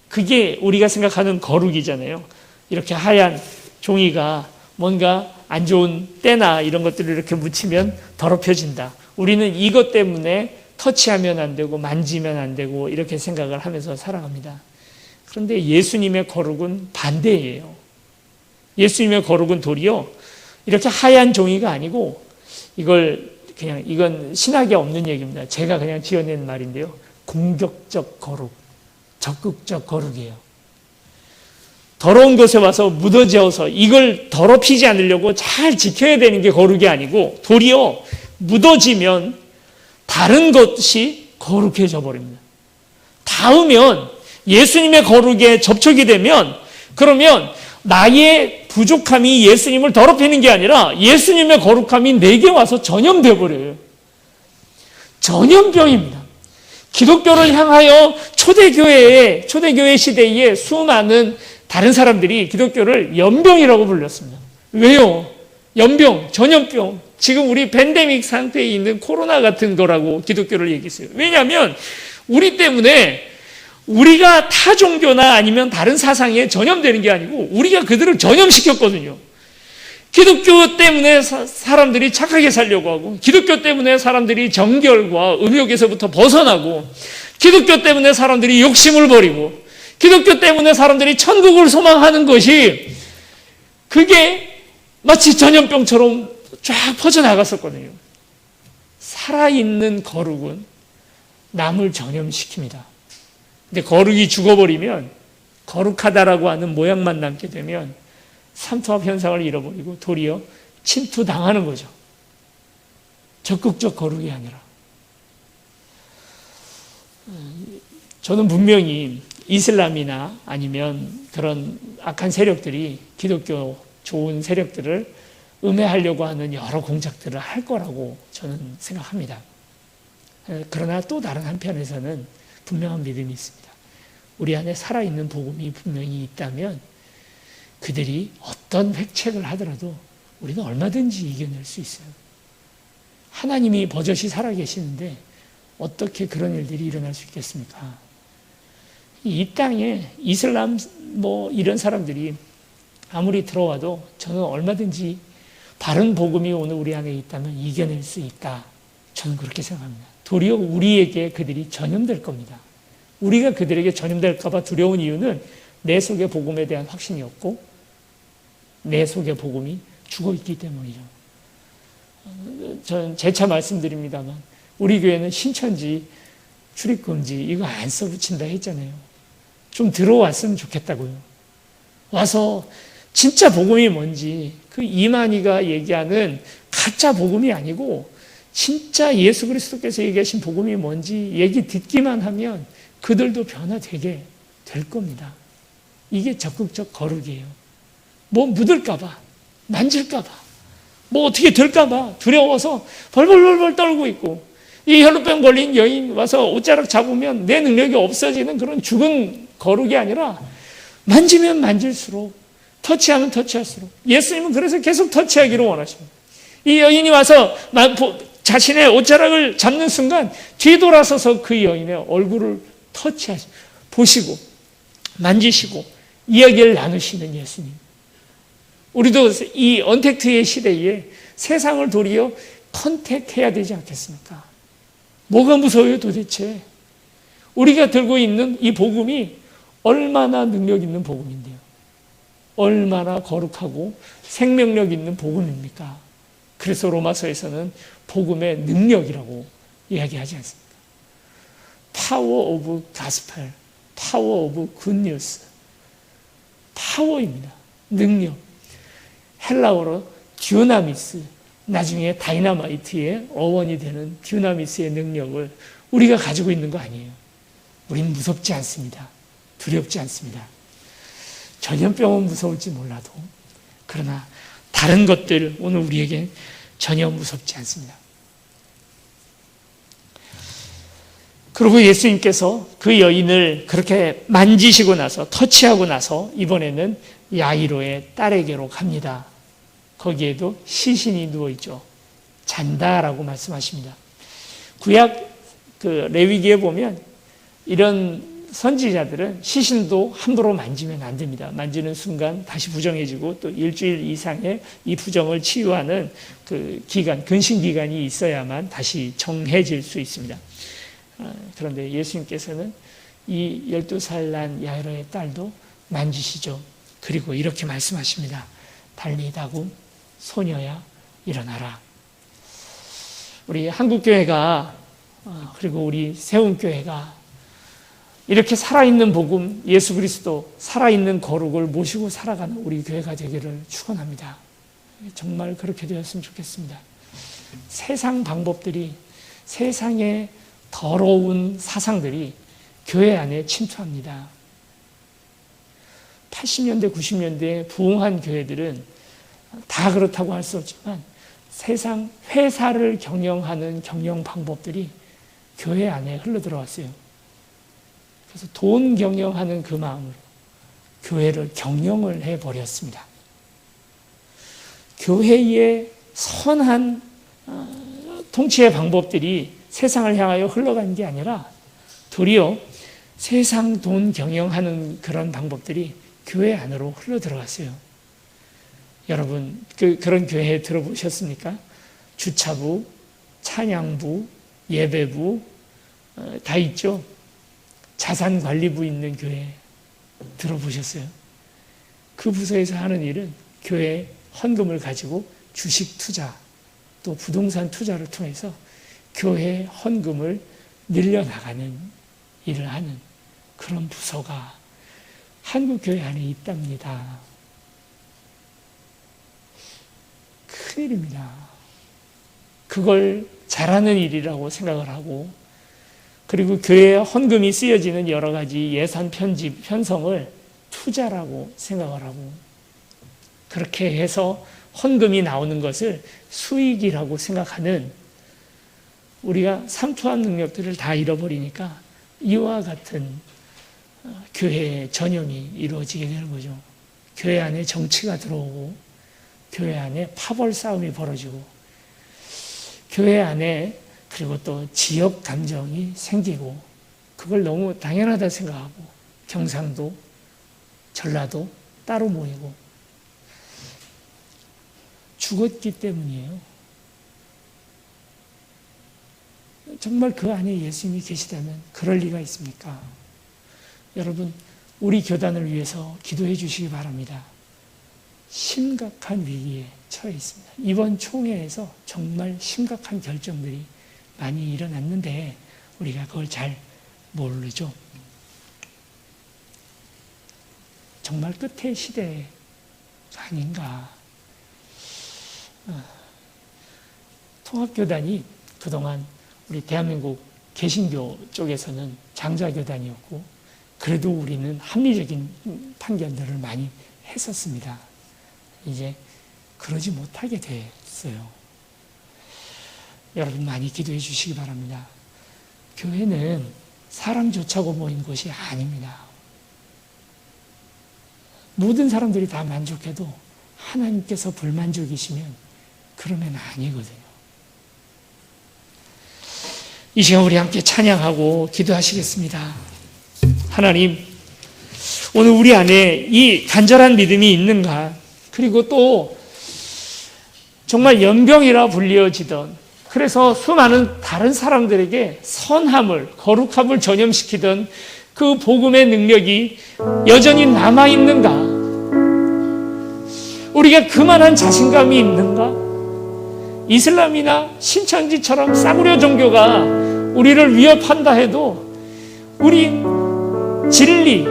그게 우리가 생각하는 거룩이잖아요. 이렇게 하얀 종이가 뭔가 안 좋은 때나 이런 것들을 이렇게 묻히면 더럽혀진다. 우리는 이것 때문에 터치하면 안 되고 만지면 안 되고 이렇게 생각을 하면서 살아갑니다. 그런데 예수님의 거룩은 반대예요. 예수님의 거룩은 도리어 이렇게 하얀 종이가 아니고 이건 신학에 없는 얘기입니다. 제가 그냥 지어낸 말인데요. 공격적 거룩, 적극적 거룩이에요. 더러운 곳에 와서 묻어져서 이걸 더럽히지 않으려고 잘 지켜야 되는 게 거룩이 아니고 도리어 묻어지면 다른 것이 거룩해져 버립니다. 닿으면 예수님의 거룩에 접촉이 되면 그러면 나의 부족함이 예수님을 더럽히는 게 아니라 예수님의 거룩함이 내게 와서 전염돼 버려요. 전염병입니다. 기독교를 향하여 초대교회 시대에 수많은 다른 사람들이 기독교를 연병이라고 불렀습니다. 왜요? 연병, 전염병. 지금 우리 팬데믹 상태에 있는 코로나 같은 거라고 기독교를 얘기했어요. 왜냐하면 우리 때문에 우리가 타 종교나 아니면 다른 사상에 전염되는 게 아니고 우리가 그들을 전염시켰거든요. 기독교 때문에 사람들이 착하게 살려고 하고 기독교 때문에 사람들이 정결과 음욕에서부터 벗어나고 기독교 때문에 사람들이 욕심을 버리고 기독교 때문에 사람들이 천국을 소망하는 것이 그게 마치 전염병처럼 쫙 퍼져나갔었거든요. 살아있는 거룩은 남을 전염시킵니다. 근데 거룩이 죽어버리면 거룩하다라고 하는 모양만 남게 되면 삼투압 현상을 잃어버리고 도리어 침투당하는 거죠. 적극적 거룩이 아니라. 저는 분명히 이슬람이나 아니면 그런 악한 세력들이 기독교 좋은 세력들을 음해하려고 하는 여러 공작들을 할 거라고 저는 생각합니다. 그러나 또 다른 한편에서는 분명한 믿음이 있습니다. 우리 안에 살아있는 복음이 분명히 있다면 그들이 어떤 획책을 하더라도 우리는 얼마든지 이겨낼 수 있어요. 하나님이 버젓이 살아계시는데 어떻게 그런 일들이 일어날 수 있겠습니까? 이 땅에 이슬람 이런 사람들이 아무리 들어와도 저는 얼마든지 바른 복음이 오늘 우리 안에 있다면 이겨낼 수 있다. 저는 그렇게 생각합니다. 도리어 우리에게 그들이 전염될 겁니다. 우리가 그들에게 전염될까 봐 두려운 이유는 내 속에 복음에 대한 확신이 없고 내 속에 복음이 죽어있기 때문이죠. 저는 재차 말씀드립니다만 우리 교회는 신천지 출입금지 이거 안 써붙인다 했잖아요. 좀 들어왔으면 좋겠다고요. 와서 진짜 복음이 뭔지 그 이만희가 얘기하는 가짜 복음이 아니고 진짜 예수 그리스도께서 얘기하신 복음이 뭔지 얘기 듣기만 하면 그들도 변화되게 될 겁니다. 이게 적극적 거룩이에요. 뭐 묻을까봐, 만질까봐, 뭐 어떻게 될까봐 두려워서 벌벌벌 떨고 있고 이 혈루병 걸린 여인 와서 옷자락 잡으면 내 능력이 없어지는 그런 죽은 거룩이 아니라 만지면 만질수록 터치하면 터치할수록 예수님은 그래서 계속 터치하기를 원하십니다. 이 여인이 와서 자신의 옷자락을 잡는 순간 뒤돌아서서 그 여인의 얼굴을 터치하시고 보시고 만지시고 이야기를 나누시는 예수님. 우리도 이 언택트의 시대에 세상을 도리어 컨택해야 되지 않겠습니까? 뭐가 무서워요 도대체? 우리가 들고 있는 이 복음이 얼마나 능력 있는 복음인데요. 얼마나 거룩하고 생명력 있는 복음입니까? 그래서 로마서에서는 복음의 능력이라고 이야기하지 않습니까? 파워 오브 가스펠, 파워 오브 굿뉴스, 파워입니다. 능력. 헬라어로 듀나미스, 나중에 다이나마이트의 어원이 되는 듀나미스의 능력을 우리가 가지고 있는 거 아니에요. 우리는 무섭지 않습니다. 두렵지 않습니다. 전염병은 무서울지 몰라도, 그러나 다른 것들 오늘 우리에게 전혀 무섭지 않습니다. 그리고 예수님께서 그 여인을 그렇게 만지시고 나서, 터치하고 나서 이번에는 야이로의 딸에게로 갑니다. 거기에도 시신이 누워있죠. 잔다라고 말씀하십니다. 구약 레위기에 보면 이런 선지자들은 시신도 함부로 만지면 안 됩니다. 만지는 순간 다시 부정해지고 또 일주일 이상의 이 부정을 치유하는 그 기간, 근신 기간이 있어야만 다시 정해질 수 있습니다. 그런데 예수님께서는 이 12살 난 야이로의 딸도 만지시죠. 그리고 이렇게 말씀하십니다. 달리다고 소녀야 일어나라. 우리 한국교회가 그리고 우리 세운교회가 이렇게 살아있는 복음, 예수 그리스도 살아있는 거룩을 모시고 살아가는 우리 교회가 되기를 축원합니다. 정말 그렇게 되었으면 좋겠습니다. 세상 방법들이, 세상의 더러운 사상들이 교회 안에 침투합니다. 80년대, 90년대에 부흥한 교회들은 다 그렇다고 할 수 없지만 세상 회사를 경영하는 경영 방법들이 교회 안에 흘러들어왔어요. 그래서 돈 경영하는 그 마음으로 교회를 경영을 해버렸습니다. 교회의 선한 통치의 방법들이 세상을 향하여 흘러간 게 아니라 도리어 세상 돈 경영하는 그런 방법들이 교회 안으로 흘러들어갔어요. 여러분 그런 교회 들어보셨습니까? 주차부, 찬양부, 예배부 다 있죠. 자산관리부 있는 교회 들어보셨어요? 그 부서에서 하는 일은 교회 헌금을 가지고 주식 투자 또 부동산 투자를 통해서 교회 헌금을 늘려나가는 일을 하는 그런 부서가 한국교회 안에 있답니다. 큰일입니다. 그걸 잘하는 일이라고 생각을 하고, 그리고 교회에 헌금이 쓰여지는 여러 가지 예산 편성을 투자라고 생각을 하고, 그렇게 해서 헌금이 나오는 것을 수익이라고 생각하는 우리가 삼투한 능력들을 다 잃어버리니까 이와 같은 교회의 전염이 이루어지게 되는 거죠. 교회 안에 정치가 들어오고, 교회 안에 파벌 싸움이 벌어지고, 교회 안에 그리고 또 지역 감정이 생기고, 그걸 너무 당연하다 생각하고 경상도, 전라도 따로 모이고 죽었기 때문이에요. 정말 그 안에 예수님이 계시다면 그럴 리가 있습니까? 여러분, 우리 교단을 위해서 기도해 주시기 바랍니다. 심각한 위기에 처해 있습니다. 이번 총회에서 정말 심각한 결정들이 많이 일어났는데 우리가 그걸 잘 모르죠. 정말 끝의 시대가 아닌가. 통합교단이 그동안 우리 대한민국 개신교 쪽에서는 장자교단이었고, 그래도 우리는 합리적인 판결들을 많이 했었습니다. 이제 그러지 못하게 됐어요. 여러분 많이 기도해 주시기 바랍니다. 교회는 사람 좋자고 모인 곳이 아닙니다. 모든 사람들이 다 만족해도 하나님께서 불만족이시면 그러면 아니거든요. 이 시간 우리 함께 찬양하고 기도하시겠습니다. 하나님, 오늘 우리 안에 이 간절한 믿음이 있는가? 그리고 또 정말 연병이라 불리어지던 그래서 수많은 다른 사람들에게 선함을, 거룩함을 전염시키던 그 복음의 능력이 여전히 남아있는가? 우리가 그만한 자신감이 있는가? 이슬람이나 신천지처럼 싸구려 종교가 우리를 위협한다 해도 우리 진리,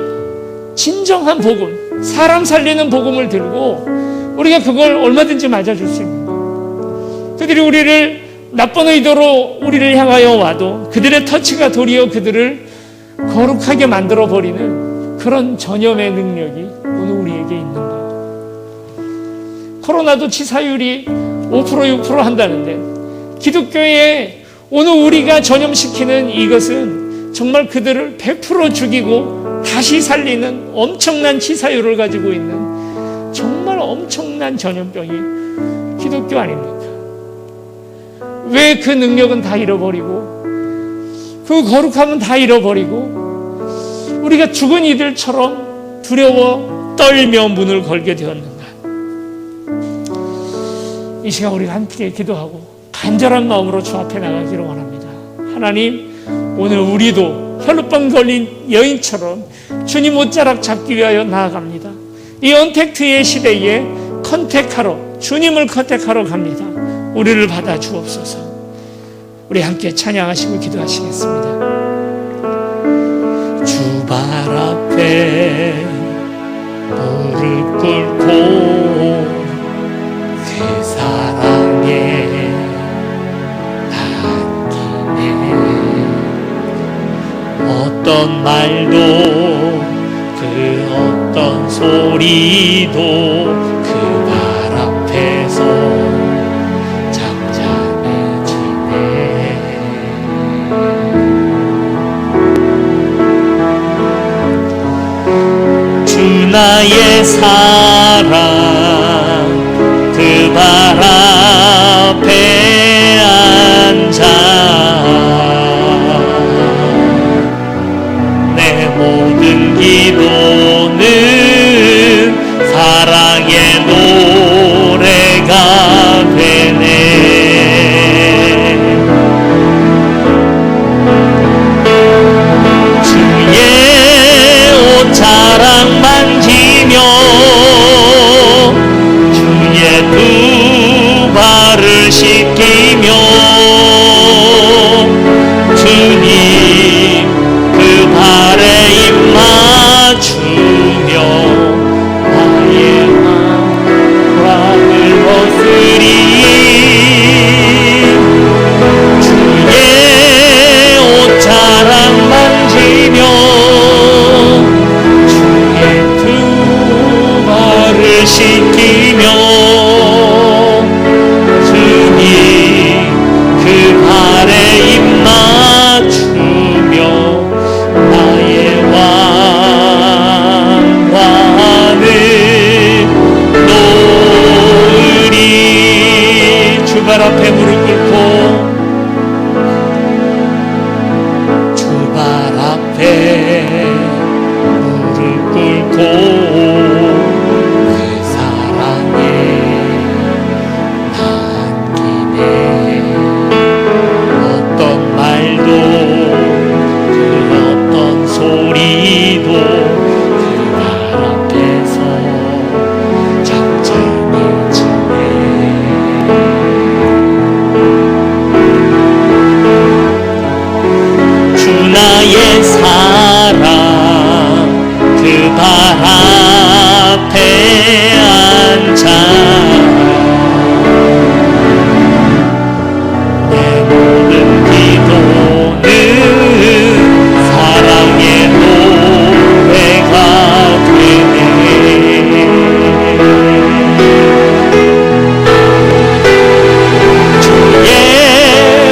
진정한 복음, 사람 살리는 복음을 들고 우리가 그걸 얼마든지 맞아줄 수 있는 거예요. 그들이 우리를 나쁜 의도로 우리를 향하여 와도 그들의 터치가 도리어 그들을 거룩하게 만들어버리는 그런 전염의 능력이 오늘 우리에게 있는 거예요. 코로나도 치사율이 5% 6% 한다는데 기독교에 오늘 우리가 전염시키는 이것은 정말 그들을 100% 죽이고 다시 살리는 엄청난 치사율을 가지고 있는 정말 엄청난 전염병이 기독교 아닙니까? 왜 그 능력은 다 잃어버리고 그 거룩함은 다 잃어버리고 우리가 죽은 이들처럼 두려워 떨며 문을 걸게 되었는가? 이 시간 우리가 함께 기도하고 간절한 마음으로 주 앞에 나가기를 원합니다. 하나님, 오늘 우리도 혈루병 걸린 여인처럼 주님 옷자락 잡기 위하여 나아갑니다. 이 언택트의 시대에 주님을 컨택하러 갑니다. 우리를 받아 주옵소서. 우리 함께 찬양하시고 기도하시겠습니다. 주 발 앞에 무릎 꿇고 그 사랑에 담기네. 어떤 말도 그 어떤 소리도 그 발 앞에서 나의 사랑 그 발 앞에 앉아 내 모든 기도는 사랑의 노래가 되네. 옷자락 만지며 주의 두 발을 씻기며 주님 그 발에 입 맞추며 나의 왕을 벗으리. 주의 옷자락 만지며 씻기며 주님 그 발에 입 맞추며 나의 왕관을 놓으리. 주 발 앞에 무릎 꿇고 주 발 앞에 무릎 꿇고 소리도 그 발 앞에서 잠잠해지네. 주 나의 사랑 그 발 앞에 앉아 내 모든 기도는 사랑의 노래가 되네. 주의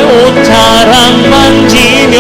옷자락 만지며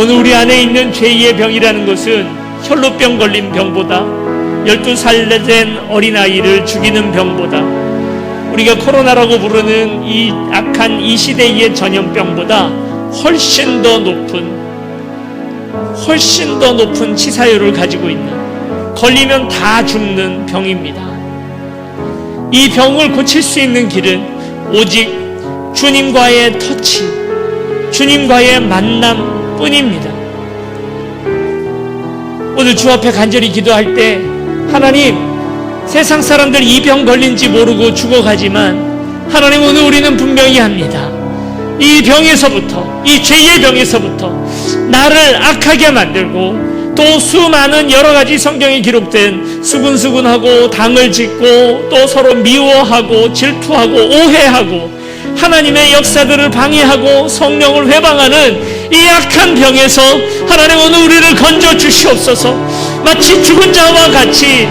오늘 우리 안에 있는 죄의 병이라는 것은 혈루병 걸린 병보다 12살 된 어린아이를 죽이는 병보다 우리가 코로나라고 부르는 이 악한 이 시대의 전염병보다 훨씬 더 높은 치사율을 가지고 있는, 걸리면 다 죽는 병입니다. 이 병을 고칠 수 있는 길은 오직 주님과의 터치, 주님과의 만남 뿐입니다. 오늘 주 앞에 간절히 기도할 때, 하나님, 세상 사람들 이 병 걸린지 모르고 죽어가지만 하나님, 오늘 우리는 분명히 합니다. 이 병에서부터, 이 죄의 병에서부터 나를 악하게 만들고, 또 수많은 여러 가지 성경에 기록된 수근수근하고 당을 짓고 또 서로 미워하고 질투하고 오해하고 하나님의 역사들을 방해하고 성령을 회방하는 이 악한 병에서 하나님, 오늘 우리를 건져 주시옵소서. 마치 죽은 자와 같이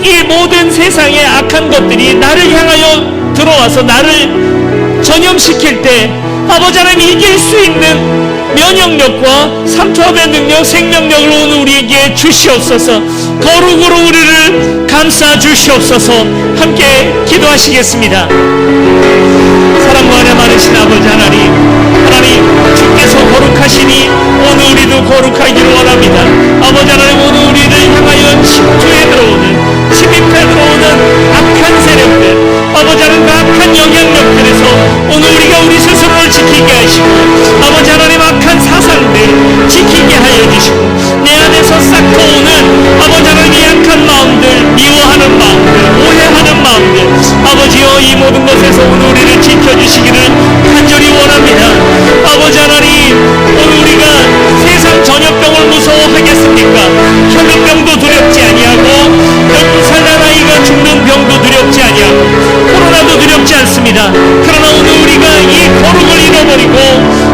이 모든 세상의 악한 것들이 나를 향하여 들어와서 나를 전염시킬 때 아버지 하나님, 이길 수 있는 면역력과 삼투압의 능력, 생명력을 오늘 우리에게 주시옵소서. 거룩으로 우리를 감싸 주시옵소서. 함께 기도하시겠습니다. 사랑과 은혜 많으신 아버지 하나님, 주께서 거룩하시니 오늘 우리도 거룩하기를 원합니다. 아버지 하나님, 오늘 우리를 향하여 침투해 들어오는, 침입해 들어오는 악한 세력들, 아버지 하나님, 그 악한 영향력들에서 오늘 우리가 우리 스스로를 지키게 하시고, 아버지 하나님, 악한 사상들 지키게 하여 주시고, 내 안에서 쌓고 오는 아버지 하나님, 이 약한 마음들, 미워하는 마음들, 오해하는 마음들, 아버지여, 이 모든 것에서 오늘 우리를 지켜주시기를 간절히 원합니다. 아버지 하나님, 오늘 우리가 세상 전염병을 무서워하겠습니까? 혈루병도 두렵지 아니하고 12살 난 아이가 죽는 병도 두렵지 아니하고 코로나도 두렵지 않습니다. 그러나 오늘 우리가 이 거룩을 잃어버리고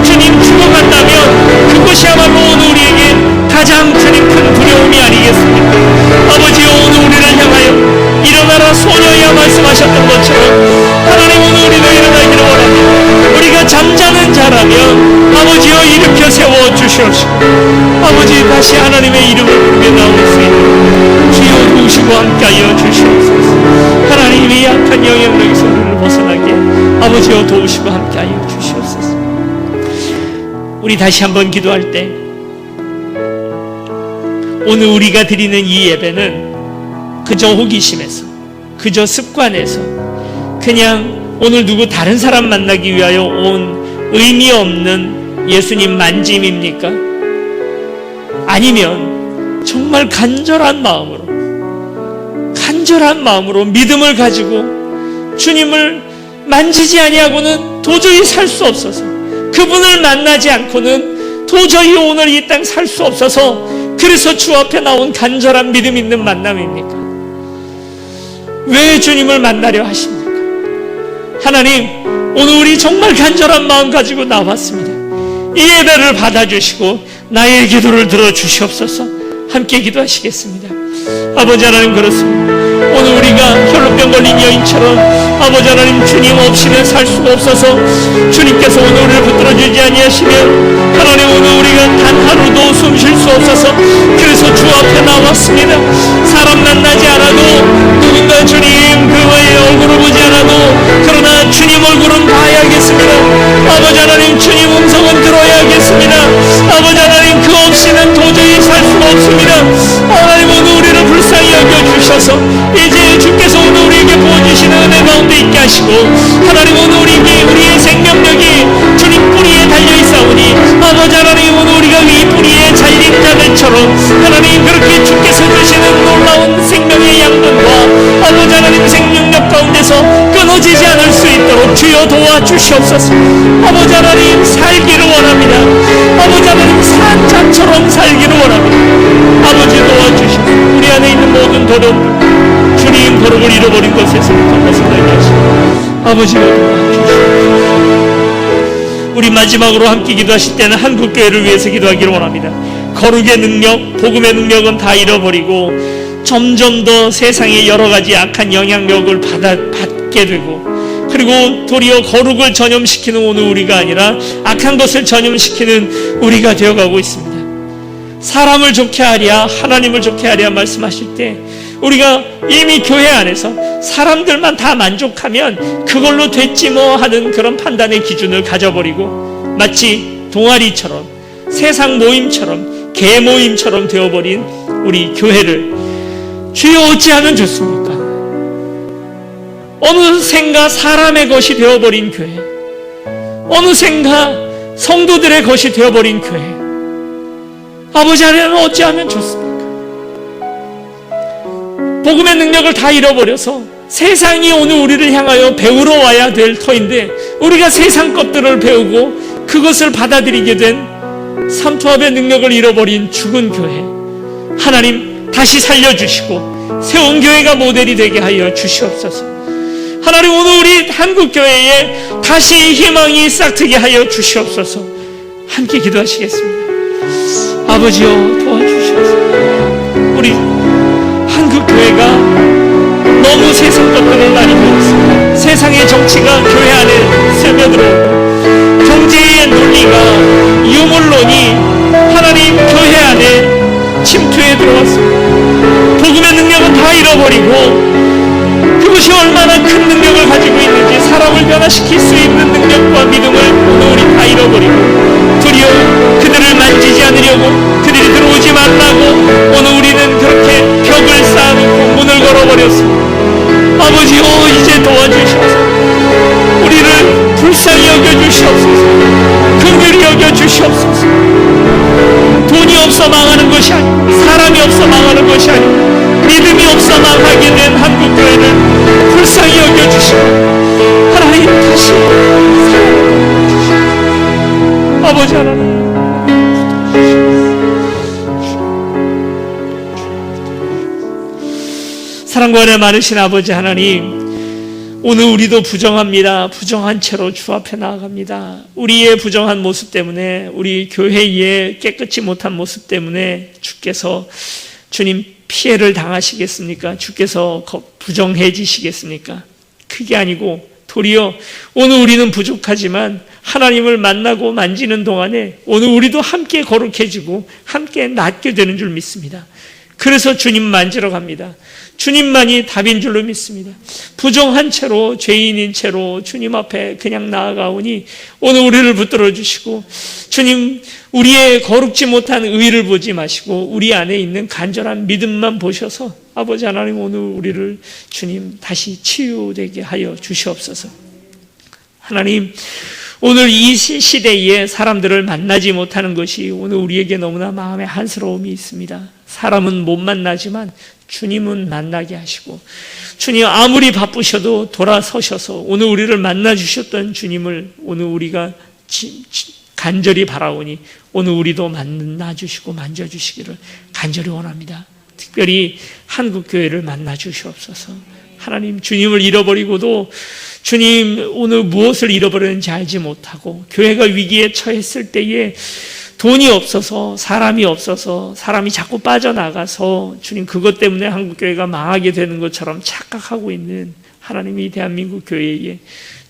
주님 죽어간다면 그것이야말로 오늘 우리에게 가장 주님 큰 두려움이 아니겠습니까? 아버지여, 오늘 우리를 향하여 일어나라 소녀야 말씀하셨던 것처럼 하나님, 오늘 우리도 일어나기를 원합니다. 우리가 잠자는 자라면 아버지여, 일으켜 세워 주시옵시고, 아버지, 다시 하나님의 이름을 부르며 나올 수 있는 주여 도우시고 함께하여 주시옵소서. 하나님의 약한 영향력에서 우리를 벗어나게 아버지여 도우시고 함께하여 주시옵소서. 우리 다시 한번 기도할 때, 오늘 우리가 드리는 이 예배는 그저 호기심에서, 그저 습관에서, 그냥 오늘 누구 다른 사람 만나기 위하여 온 의미 없는 예수님 만짐입니까? 아니면 정말 간절한 마음으로 믿음을 가지고 주님을 만지지 아니하고는 도저히 살 수 없어서, 그분을 만나지 않고는 도저히 오늘 이 땅 살 수 없어서, 그래서 주 앞에 나온 간절한 믿음 있는 만남입니까? 왜 주님을 만나려 하십니까? 하나님, 오늘 우리 정말 간절한 마음 가지고 나왔습니다. 이 예배를 받아주시고 나의 기도를 들어주시옵소서. 함께 기도하시겠습니다. 아버지 하나님, 그렇습니다. 오늘 우리가 혈루병 걸린 여인처럼 아버지 하나님, 주님 없이는 살 수가 없어서 주님께서 오늘 우리를 붙들어주지 아니하시면 하나님, 오늘 우리가 단 하루도 숨 쉴 수 없어서 그래서 주 앞에 나왔습니다. 사람 만나지 않아도, 누군가 주님 그의 얼굴을 보지 않아도, 그러나 주님 얼굴은 봐야겠습니다. 아버지 하나님, 주님 음성은 들어야겠습니다. 아버지 하나님, 그 없이는 도저히 살 수가 없습니다. 하나님, 오늘 우리를 불쌍히 여겨주셔서 이제 주께서 오늘 우리에게 부어주시는 은혜 가운데 있게 하시고, 하나님, 오늘 우리의 생명력이 주님 뿌리에 달려있사오니 아버지 하나님, 오늘 우리가 이 뿌리에 잘린 자들처럼 하나님, 그렇게 주께서 주시는 놀라운 생명의 양분과 아버지 하나님 생명력 가운데서 끊어지지 않을 수 있도록 주여 도와주시옵소서. 아버지 하나님, 살기를 원합니다. 아버지 하나님, 산자처럼 살기를 원합니다. 아버지 도와주시고, 우리 안에 있는 모든 도둑, 주님 거룩을 잃어버린 것에서부터 벗어나게 하시고 아버지가 도와주시옵소서. 우리 마지막으로 함께 기도하실 때는 한국교회를 위해서 기도하기를 원합니다. 거룩의 능력, 복음의 능력은 다 잃어버리고 점점 더 세상의 여러 가지 악한 영향력을 받게 되고, 그리고 도리어 거룩을 전염시키는 오늘 우리가 아니라 악한 것을 전염시키는 우리가 되어가고 있습니다. 사람을 좋게 하랴 하나님을 좋게 하랴 말씀하실 때 우리가 이미 교회 안에서 사람들만 다 만족하면 그걸로 됐지 뭐 하는 그런 판단의 기준을 가져버리고 마치 동아리처럼 세상 모임처럼 개 모임처럼 되어버린 우리 교회를 주여 어찌하면 좋습니까? 어느샌가 사람의 것이 되어버린 교회, 어느샌가 성도들의 것이 되어버린 교회, 아버지 하나님 어찌하면 좋습니까? 복음의 능력을 다 잃어버려서 세상이 오늘 우리를 향하여 배우러 와야 될 터인데 우리가 세상 것들을 배우고 그것을 받아들이게 된 삼투압의 능력을 잃어버린 죽은 교회, 하나님 다시 살려주시고 세운 교회가 모델이 되게 하여 주시옵소서. 하나님 오늘 우리 한국교회에 다시 희망이 싹트게 하여 주시옵소서. 함께 기도하시겠습니다. 아버지여 도와주시옵소서. 우리 한국교회가 너무 세상 것들을 많이 배웠습니다. 세상의 정치가 교회 안에 스며들어오고 경제의 논리가 유물론이 하나님 교회 안에 침투해 들어왔습니다. 복음의 능력은 다 잃어버리고 그것이 얼마나 큰 능력을 가지고 있는지 사람을 변화시킬 수 있는 능력과 믿음을 오늘 우리 다 잃어버리고 도리어 그들을 만지지 않으려고 그들이 들어오지 말라고 오늘 우리는 그렇게 벽을 쌓아놓고 문을 걸어버렸습니다. 아버지요 이제 도와주셔서 우리를 불쌍히 여겨주시옵소서. 긍휼히 여겨주시옵소서. 돈이 없어 망하는 것이 아니고 사람이 없어 망하는 것이 아니고 믿음이 없어 망하게 된 한국교회를 불쌍히 여겨주시고 하나님 다시 사랑해주시고 아버지 하나님 사랑과 은혜 많으신 아버지 하나님 오늘 우리도 부정합니다. 부정한 채로 주 앞에 나아갑니다. 우리의 부정한 모습 때문에 우리 교회의 깨끗이 못한 모습 때문에 주께서 주님 피해를 당하시겠습니까? 주께서 부정해지시겠습니까? 그게 아니고 도리어 오늘 우리는 부족하지만 하나님을 만나고 만지는 동안에 오늘 우리도 함께 거룩해지고 함께 낫게 되는 줄 믿습니다. 그래서 주님 만지러 갑니다. 주님만이 답인 줄로 믿습니다. 부정한 채로 죄인인 채로 주님 앞에 그냥 나아가오니 오늘 우리를 붙들어 주시고 주님 우리의 거룩지 못한 의를 보지 마시고 우리 안에 있는 간절한 믿음만 보셔서 아버지 하나님 오늘 우리를 주님 다시 치유되게 하여 주시옵소서. 하나님 오늘 이 시대에 사람들을 만나지 못하는 것이 오늘 우리에게 너무나 마음에 한스러움이 있습니다. 사람은 못 만나지만 주님은 만나게 하시고 주님 아무리 바쁘셔도 돌아서셔서 오늘 우리를 만나 주셨던 주님을 오늘 우리가 간절히 바라오니 오늘 우리도 만나 주시고 만져 주시기를 간절히 원합니다. 특별히 한국교회를 만나 주시옵소서. 하나님 주님을 잃어버리고도 주님 오늘 무엇을 잃어버렸는지 알지 못하고 교회가 위기에 처했을 때에 돈이 없어서 사람이 자꾸 빠져나가서 주님 그것 때문에 한국교회가 망하게 되는 것처럼 착각하고 있는 하나님이 대한민국 교회에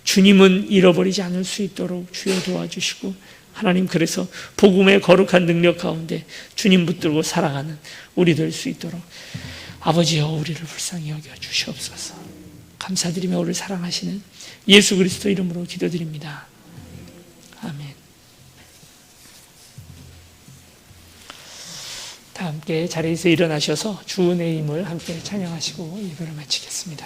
주님은 잃어버리지 않을 수 있도록 주여 도와주시고 하나님 그래서 복음의 거룩한 능력 가운데 주님 붙들고 살아가는 우리 될 수 있도록 아버지여 우리를 불쌍히 여겨 주시옵소서. 감사드리며 우리를 사랑하시는 예수 그리스도 이름으로 기도드립니다. 아멘. 다 함께 자리에서 일어나셔서 주 은혜의 힘을 함께 찬양하시고 예배를 마치겠습니다.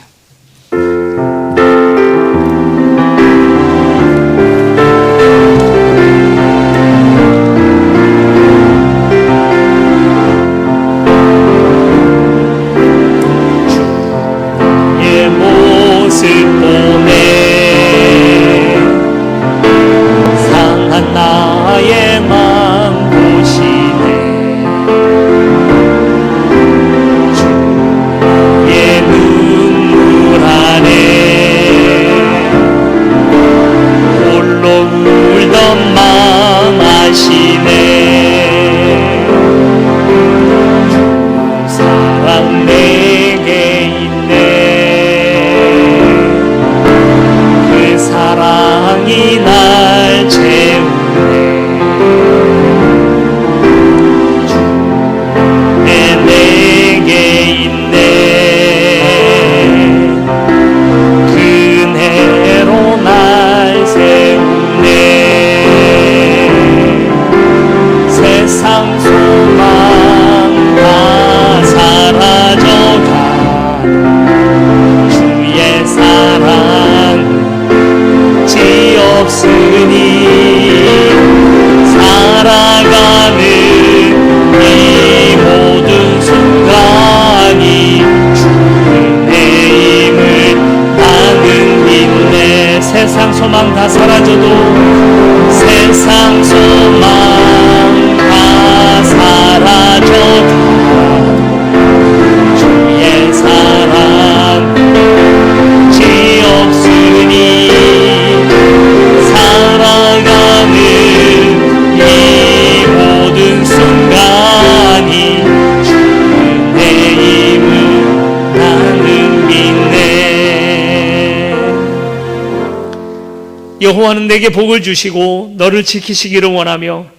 여호와는 내게 복을 주시고 너를 지키시기를 원하며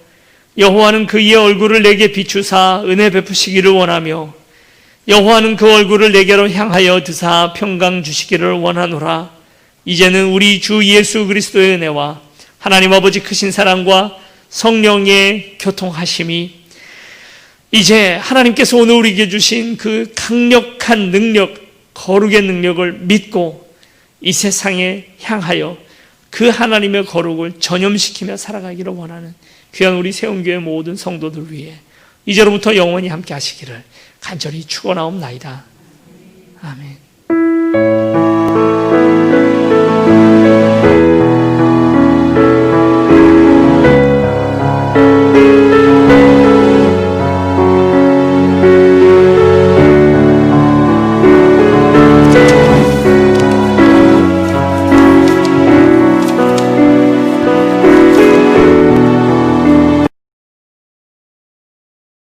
여호와는 그의 얼굴을 내게 비추사 은혜 베푸시기를 원하며 여호와는 그 얼굴을 내게로 향하여 드사 평강 주시기를 원하노라. 이제는 우리 주 예수 그리스도의 은혜와 하나님 아버지 크신 사랑과 성령의 교통하심이 이제 하나님께서 오늘 우리에게 주신 그 강력한 능력, 거룩의 능력을 믿고 이 세상에 향하여 그 하나님의 거룩을 전염시키며 살아가기를 원하는 귀한 우리 세운교회 모든 성도들 위해 이제로부터 영원히 함께 하시기를 간절히 축원하옵나이다. 아멘.